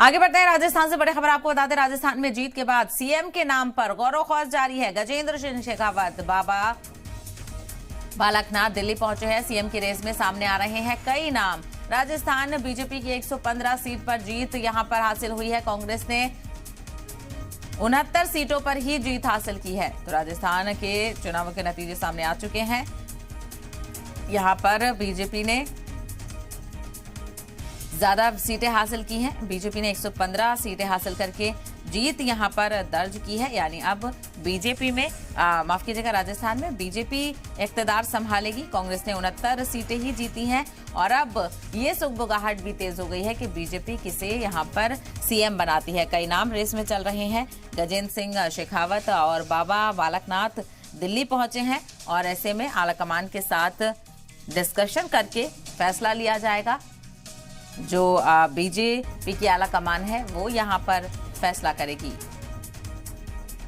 आगे बढ़ते हैं राजस्थान से बड़ी खबर आपको बता दें। राजस्थान में जीत के बाद सीएम के नाम पर गौरव खौज जारी है। गजेंद्र सिंह शेखावत बाबा बालकनाथ दिल्ली पहुंचे हैं। सीएम की रेस में सामने आ रहे हैं कई नाम। राजस्थान बीजेपी की 115 सीट पर जीत यहां पर हासिल हुई है। कांग्रेस ने 69 सीटों पर ही जीत हासिल की है। तो राजस्थान के चुनावों के नतीजे सामने आ चुके हैं। यहां पर बीजेपी ने ज्यादा सीटें हासिल की हैं। बीजेपी ने 115 सीटें हासिल करके जीत यहां पर दर्ज की है। यानी अब बीजेपी में माफ कीजिएगा, राजस्थान में बीजेपी इख्तिदार संभालेगी। कांग्रेस ने 69 सीटें ही जीती हैं और अब ये सुगबुगाहट भी तेज हो गई है कि बीजेपी किसे यहां पर सीएम बनाती है। कई नाम रेस में चल रहे हैं। गजेंद्र सिंह शेखावत और बाबा बालकनाथ दिल्ली पहुंचे हैं और ऐसे में आलाकमान के साथ डिस्कशन करके फैसला लिया जाएगा। जो बीजेपी की आला कमान है वो यहां पर फैसला करेगी।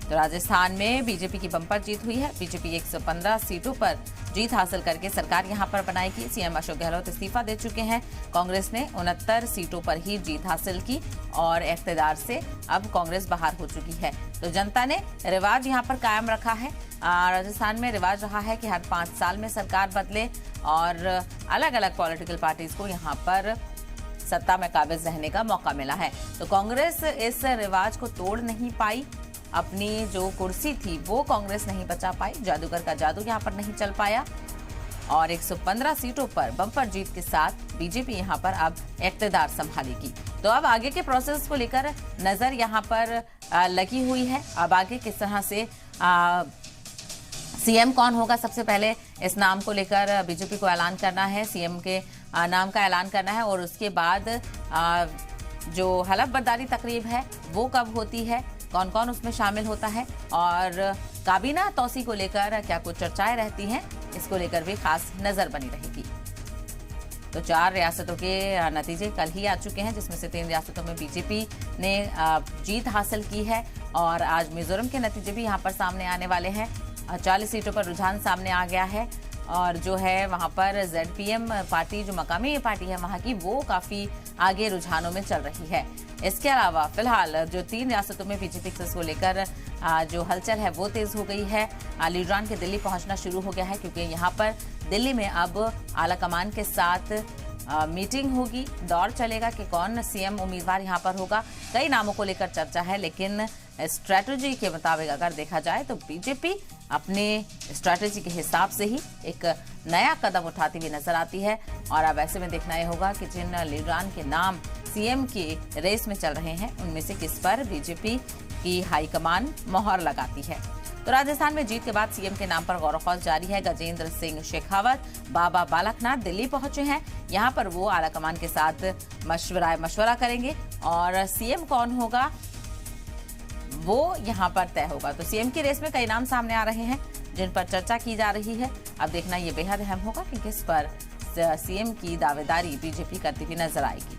तो राजस्थान में बीजेपी की बम्पर जीत हुई है। बीजेपी 115 सीटों पर जीत हासिल करके सरकार यहां पर बनाएगी। सीएम अशोक गहलोत इस्तीफा दे चुके हैं। कांग्रेस ने 69 सीटों पर ही जीत हासिल की और इख्तिदार से अब कांग्रेस बाहर हो चुकी है। तो जनता ने रिवाज यहां पर कायम रखा है। राजस्थान में रिवाज रहा है कि हर 5 साल में सरकार बदले और अलग अलग पॉलिटिकल पार्टीज को यहां पर सत्ता में काबिज रहने का मौका मिला है। तो कांग्रेस इस रिवाज को तोड़ नहीं पाई। अपनी जो कुर्सी थी वो कांग्रेस नहीं बचा पाई। जादूगर का जादू यहां पर नहीं चल पाया और 115 सीटों पर बम्पर जीत के साथ बीजेपी यहां पर अब इख्तिदार संभालेगी। तो अब आगे के प्रोसेस को लेकर नजर यहां पर लगी हुई है। अब आगे किस तरह से सीएम कौन होगा, सबसे पहले इस नाम को लेकर बीजेपी को ऐलान करना है। सीएम के नाम का ऐलान करना है और उसके बाद जो हलफ बर्दारी तकरीब है वो कब होती है, कौन कौन उसमें शामिल होता है और काबीना तौसी को लेकर क्या कुछ चर्चाएं रहती हैं, इसको लेकर भी खास नजर बनी रहेगी। तो 4 रियासतों के नतीजे कल ही आ चुके हैं, जिसमें से 3 रियासतों में बीजेपी ने जीत हासिल की है और आज मिजोरम के नतीजे भी यहाँ पर सामने आने वाले हैं। 40 सीटों पर रुझान सामने आ गया है और जो है वहां पर ZPM पार्टी, जो मकामी पार्टी है वहां की, वो काफी आगे रुझानों में चल रही है। इसके अलावा फिलहाल जो 3 रियासतों में बीजेपी को लेकर जो हलचल है वो तेज हो गई है। लीडरान के दिल्ली पहुंचना शुरू हो गया है क्योंकि यहाँ पर दिल्ली में अब आला कमान के साथ मीटिंग होगी। दौर चलेगा कि कौन सीएम उम्मीदवार यहाँ पर होगा। कई नामों को लेकर चर्चा है, लेकिन स्ट्रैटेजी के मुताबिक अगर देखा जाए तो बीजेपी अपने स्ट्रैटेजी के हिसाब से ही एक नया कदम उठाती हुई नजर आती है। और अब ऐसे में देखना यह होगा कि जिन लीडरान के नाम सीएम की रेस में चल रहे हैं उनमें से किस पर बीजेपी की हाईकमान मोहर लगाती है। तो राजस्थान में जीत के बाद सीएम के नाम पर गौरव खौज जारी है। गजेंद्र सिंह शेखावत बाबा बालकनाथ दिल्ली पहुंचे हैं। यहां पर वो आलाकमान के साथ मशवरा करेंगे और सीएम कौन होगा वो यहां पर तय होगा। तो सीएम की रेस में कई नाम सामने आ रहे हैं जिन पर चर्चा की जा रही है। अब देखना यह बेहद अहम होगा कि किस पर सीएम की दावेदारी बीजेपी करती हुई नजर आएगी।